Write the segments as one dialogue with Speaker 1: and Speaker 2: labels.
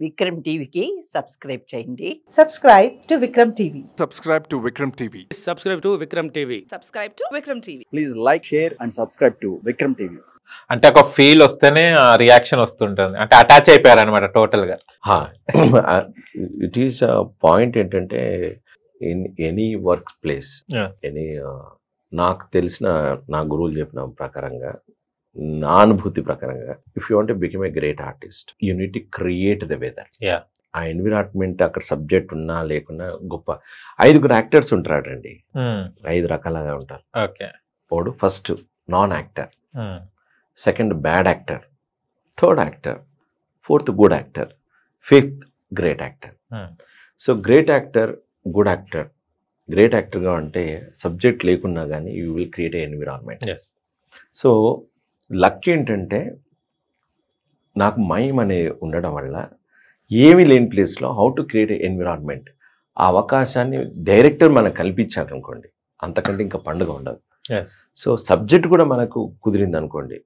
Speaker 1: విక్రమ్ టీవీకి సబ్స్క్రైబ్ చేయండి.
Speaker 2: Subscribe to Vikram TV.
Speaker 3: Subscribe to Vikram TV.
Speaker 4: Subscribe to Vikram TV.
Speaker 5: Subscribe to Vikram TV.
Speaker 6: Please like, share and subscribe to Vikram TV.
Speaker 7: అంటే ఒక feel వస్తేనే reaction వస్తుంటుంది, అంటే attach అయిపోయారు అనమాట total గా.
Speaker 8: ఇట్ ఈస్ పాయింట్ ఏంటంటే in any work place, any నాకు తెలిసిన నా గురువులు చెప్పిన ప్రకారంగా, నా అనుభూతి ప్రకారంగా, if you want to become a great artist you need to create the weather. ఆ ఎన్విరాన్మెంట్ అక్కడ సబ్జెక్ట్ ఉన్నా లేకున్నా గొప్ప 5 యాక్టర్స్ ఉంటారండి. 5 రకాలుగా ఉంటారు. వాడు first non actor, second bad actor, third actor, fourth good actor, fifth great actor. So great actor, good actor, great యాక్టర్గా అంటే సబ్జెక్ట్ లేకున్నా కానీ you will create a environment. So luck ఏంటంటే నాకు మైమ్ అనే ఉండడం వల్ల ఏమీ లేని ప్లేస్లో how to create a environment, ఆ అవకాశాన్ని డైరెక్టర్ మనకు కల్పించారనుకోండి, అంతకంటే ఇంకా పండుగ ఉండదు. సో సబ్జెక్ట్ కూడా మనకు కుదిరింది అనుకోండి,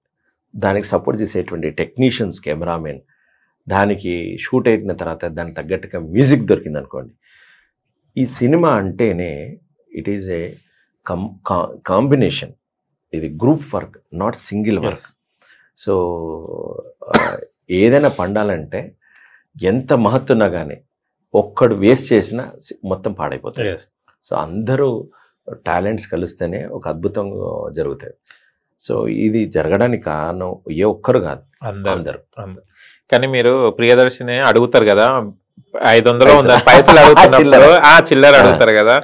Speaker 8: దానికి సపోర్ట్ చేసేటువంటి టెక్నీషియన్స్, కెమెరామెన్, దానికి షూట్ అయిన తర్వాత దానికి తగ్గట్టుగా మ్యూజిక్ దొరికింది అనుకోండి, ఈ సినిమా అంటేనే ఇట్ ఈజ్ ఏ కాంబినేషన్. ఇది group work, not single work. So ఏదైనా పండాలంటే ఎంత మహత్తున్నా కానీ ఒక్కడు వేస్ట్ చేసినా మొత్తం పాడైపోతుంది. సో అందరూ టాలెంట్స్ కలిస్తేనే ఒక అద్భుతం జరుగుతుంది. సో ఇది జరగడానికి కారణం ఏ ఒక్కరు కాదు, అందరూ.
Speaker 7: కానీ మీరు ప్రియదర్శిని అడుగుతారు కదా, 500 పైసలు అడుగుతున్నప్పుడు చిల్లర అడుగుతారు కదా,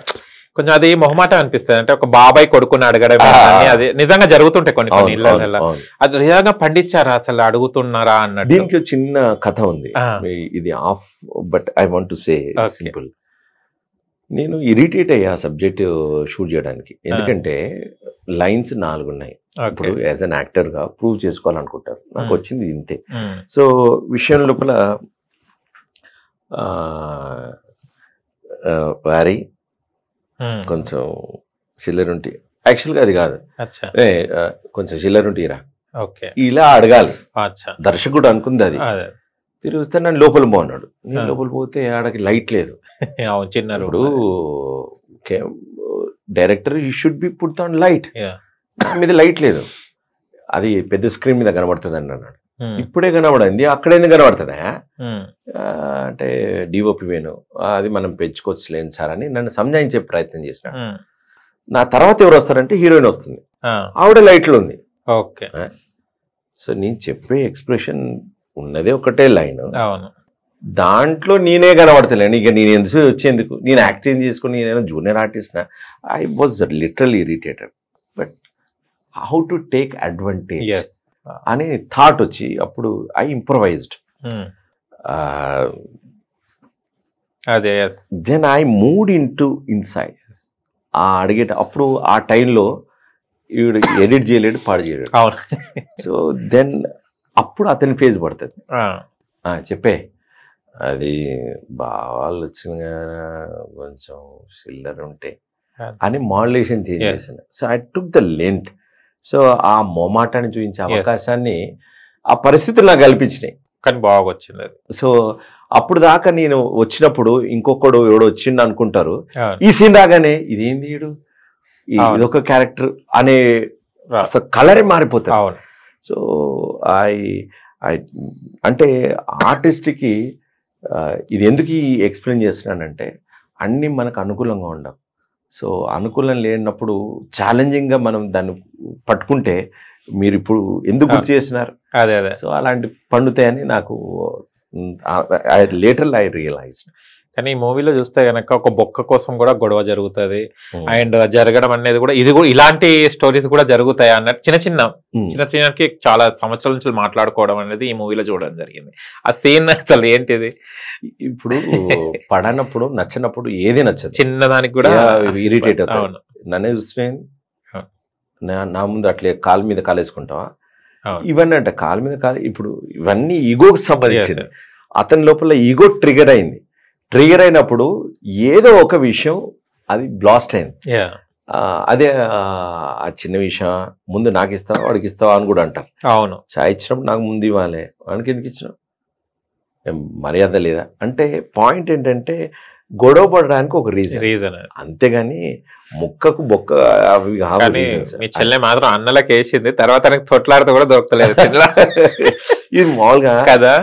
Speaker 7: కొంచెం అది మొహమాటం అనిపిస్తుంది. అంటే ఒక బాబాయ్ కొడుకుని అడగడం, అది నిజంగా జరుగుతుంటాయి కొన్ని కొన్ని ఇళ్ళ. అది నిజంగా పండించారా అసలు, అడుగుతున్నారా అన్నట్టు.
Speaker 8: దీనికి చిన్న కథ ఉంది, ఇది of, but I want to say simple. నేను ఇరిటేట్ అయ్యా సబ్జెక్ట్ షూట్ చేయడానికి, ఎందుకంటే లైన్స్ 4 ఉన్నాయి. ఇప్పుడు యాజ్ అన్ యాక్టర్గా ప్రూవ్ చేసుకోవాలనుకుంటారు, నాకు వచ్చింది ఇంతే. సో విషయం లోపల వారి కొంచెం చిల్లర ఉంటే, యాక్చువల్గా అది కాదు, కొంచెం చిల్లర ఉంటేరా ఇలా అడగాలి దర్శకుడు అనుకుంది. అది తిరిగి వస్తే నన్ను లోపల పోన్నాడు, నేను లోపల పోతే ఆడకి లైట్ లేదు. చిన్నప్పుడు director you should be put on light, మీద లైట్ లేదు, అది పెద్ద స్క్రీన్ మీద కనబడుతుంది అని అన్నాడు. ఇప్పుడే కనబడింది, అక్కడేంది కనబడుతుందా అంటే డిఓపి వేణు, అది మనం పెంచుకోవచ్చు లేని సార్ అని నన్ను సంజాయించే ప్రయత్నం చేసిన. నా తర్వాత ఎవరు వస్తారంటే హీరోయిన్ వస్తుంది, ఆవిడ లైట్లో ఉంది. సో నేను చెప్పే ఎక్స్ప్రెషన్ ఉన్నదే ఒకటే లైన్, దాంట్లో నేనే కనబడతలేను. ఇక నేను ఎందుకు వచ్చేందుకు, నేను యాక్టింగ్ చేసుకుని నేను జూనియర్ ఆర్టిస్ట్ నా, I was literally irritated. But how to take advantage అనే థాట్ వచ్చి అప్పుడు I improvised. Then I mood inside. అడిగేట అప్పుడు ఆ టైంలో ఈవిడ ఎడిట్ చేయలేడు, పాడు చేయలేడు. సో దెన్ అప్పుడు అతని ఫేజ్ పడుతుంది. చెప్పే అది బావాళ్ళు వచ్చిన కొంచెం చిల్లర ఉంటే అని మాడ్యులేషన్ చేంజ్ చేసిన. So I took the length. So ఆ మొమాటాన్ని చూపించే అవకాశాన్ని ఆ పరిస్థితులు నాకు కల్పించినాయి,
Speaker 7: కానీ బాగా వచ్చింది అది.
Speaker 8: సో అప్పుడు దాకా నేను వచ్చినప్పుడు ఇంకొకడు ఎవడో వచ్చిండు అనుకుంటారు, ఈ సీన్ రాగానే ఇదేంది ఇదొక క్యారెక్టర్ అనే అసలు కలరే మారిపోతుంది. సో అంటే ఆర్టిస్ట్కి ఇది ఎందుకు ఎక్స్ప్లెయిన్ చేస్తున్నానంటే అన్నీ మనకు అనుకూలంగా ఉండవు. సో అనుకూలం లేనప్పుడు ఛాలెంజింగ్గా మనం దాన్ని పట్టుకుంటే మీరు ఇప్పుడు ఎందుకు గుర్తు చేసినారు, సో అలాంటి పండుతాయని నాకు లేటర్ ఐ రియలైజ్డ్.
Speaker 7: కానీ ఈ మూవీలో చూస్తే కనుక ఒక బొక్క కోసం కూడా గొడవ జరుగుతుంది, అండ్ జరగడం అనేది కూడా ఇది కూడా ఇలాంటి స్టోరీస్ కూడా జరుగుతాయి అన్నట్టు చిన్న చిన్నకి చాలా సంవత్సరాల నుంచి మాట్లాడుకోవడం అనేది ఈ మూవీలో చూడడం జరిగింది. ఆ సీన్ అసలు ఏంటిది,
Speaker 8: ఇప్పుడు పడనప్పుడు నచ్చినప్పుడు ఏది నచ్చదు,
Speaker 7: చిన్నదానికి కూడా
Speaker 8: ఇరిటేట్ అవుతాను. నన్నే చూస్తే నా ముందు అట్లే కాలు మీద కాలేసుకుంటావా, ఇవన్నీ అంటే కాలు మీద కాలు. ఇప్పుడు ఇవన్నీ ఈగోకి సంబంధించింది. అతని లోపల ఈగో ట్రిగర్ అయింది. ట్రిగర్ అయినప్పుడు ఏదో ఒక విషయం అది బ్లాస్ట్ అయింది. అదే ఆ చిన్న విషయం ముందు నాకు ఇస్తావా వాడికి ఇస్తావా అని కూడా అంటారు.
Speaker 7: అవును,
Speaker 8: చాయ్ ఇచ్చినప్పుడు నాకు ముందు ఇవ్వాలి, వాడికి ఎందుకు ఇచ్చినావు, మర్యాద లేదా అంటే పాయింట్ ఏంటంటే గొడవ పడడానికి ఒక
Speaker 7: రీజన్.
Speaker 8: అంతేగాని ముక్కకు బొక్క అవి కావు
Speaker 7: కానీ
Speaker 8: reasons.
Speaker 7: మీ చెల్లె మాత్రం అన్నలకు వేసింది, తర్వాత నాకు తొట్లాడితే కూడా దొరకలేదు
Speaker 8: ఇది మామూలుగా
Speaker 7: కదా.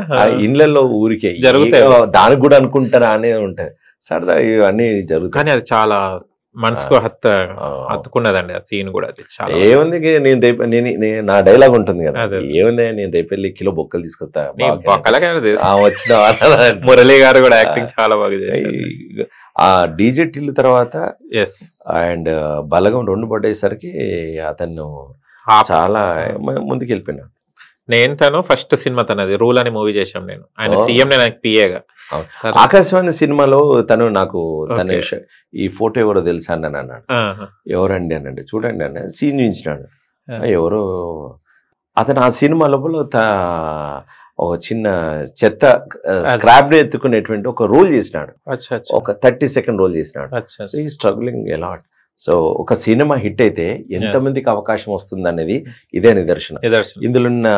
Speaker 8: ఇళ్లలో ఊరికే
Speaker 7: జరుగుతాయి.
Speaker 8: దానికి కూడా అనుకుంటారా అనేది ఉంటది, సరదా ఇవన్నీ జరుగుతాయి.
Speaker 7: కానీ అది చాలా మనసుకు హత్తుకున్నదండి ఆ సీన్ కూడా. అది చాలా
Speaker 8: ఏముంది నేను రేపు నా డైలాగ్ ఉంటుంది కదా,
Speaker 7: అదే.
Speaker 8: ఏముంది నేను రేపు వెళ్ళి కిలో బొక్కలు తీసుకొస్తా వచ్చిన
Speaker 7: మురళి గారు కూడా యాక్టింగ్ చాలా బాగా చేశారు.
Speaker 8: ఆ డీజే టిల్ తర్వాత
Speaker 7: ఎస్
Speaker 8: అండ్ బలగం 2 పడ్డేసరికి అతను చాలా ముందుకు వెళ్ళిపోయినాడు.
Speaker 7: నేను తను ఫస్ట్ సినిమా తనది రూల్ అని మూవీ చేశాం. నేను ఆయన సీఎం, నేను పిఏగా.
Speaker 8: ఆకాశవాణి సినిమాలో తను నాకు తన ఈ ఫోటో ఎవరో తెలుసా అని అన్నాడు. ఎవరండి అనండి, చూడండి అన్న సీన్ చూపించినాడు. ఎవరో అతను ఆ సినిమా లోపల ఒక చిన్న చెత్త స్క్రాప్ ఎత్తుకునేటువంటి ఒక రోల్ చేసినాడు, ఒక 30 సెకండ్ రోల్ చేసినాడు. సో ఈ స్ట్రగులింగ్ ఎలాట్. సో ఒక సినిమా హిట్ అయితే ఎంతమందికి అవకాశం వస్తుంది అనేది ఇదే నిదర్శనం. ఇందులో ఉన్న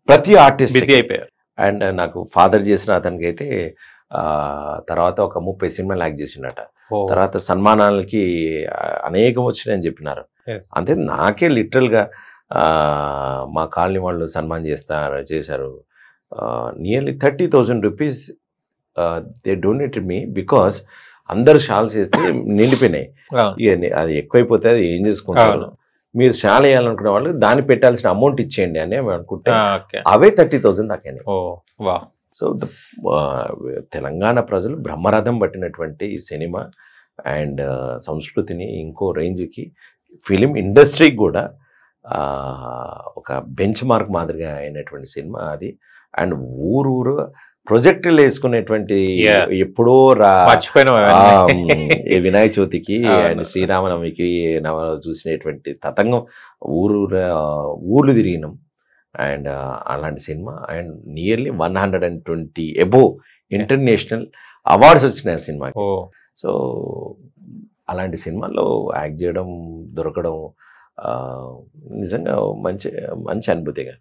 Speaker 8: ప్రతి ఆర్టిస్ట్
Speaker 7: బిజీ అయిపోయారు.
Speaker 8: అండ్ నాకు ఫాదర్ చేసిన అతనికి అయితే తర్వాత ఒక 30 సినిమాలు యాక్ట్ చేసినట. తర్వాత సన్మానాలకి అనేకం వచ్చినాయని చెప్పినారు. అంతే నాకే లిటరల్ గా మా కాలనీ వాళ్ళు సన్మానం చేశారు. Nearly 30,000 rupees they donated me, because అందరు షాల్స్ వేస్తే నిండిపోయినాయి. అది ఎక్కువైపోతే అది ఏం చేసుకుంటారు, మీరు షాల్ వేయాలనుకునే వాళ్ళు దాన్ని పెట్టాల్సిన అమౌంట్ ఇచ్చేయండి అని అనుకుంటే అవే 30,000 దాకా. సో తెలంగాణ ప్రజలు బ్రహ్మరథం పట్టినటువంటి ఈ సినిమా అండ్ సంస్కృతిని ఇంకో రేంజ్కి, ఫిలిం ఇండస్ట్రీకి కూడా ఒక బెంచ్ మార్క్ మాదిరిగా అయినటువంటి సినిమా అది. అండ్ ఊరు ప్రొజెక్టులు వేసుకునేటువంటి ఎప్పుడో వినాయక చవితికి అండ్ శ్రీరామనవమికి చూసినటువంటి తతంగం ఊర్లు తిరిగినాం. అండ్ అలాంటి cinema and nearly 120 above international awards వచ్చినాయి ఆ సినిమాకి. సో అలాంటి సినిమాల్లో యాక్ట్ చేయడం, దొరకడం నిజంగా మంచి అనుభూతిగా.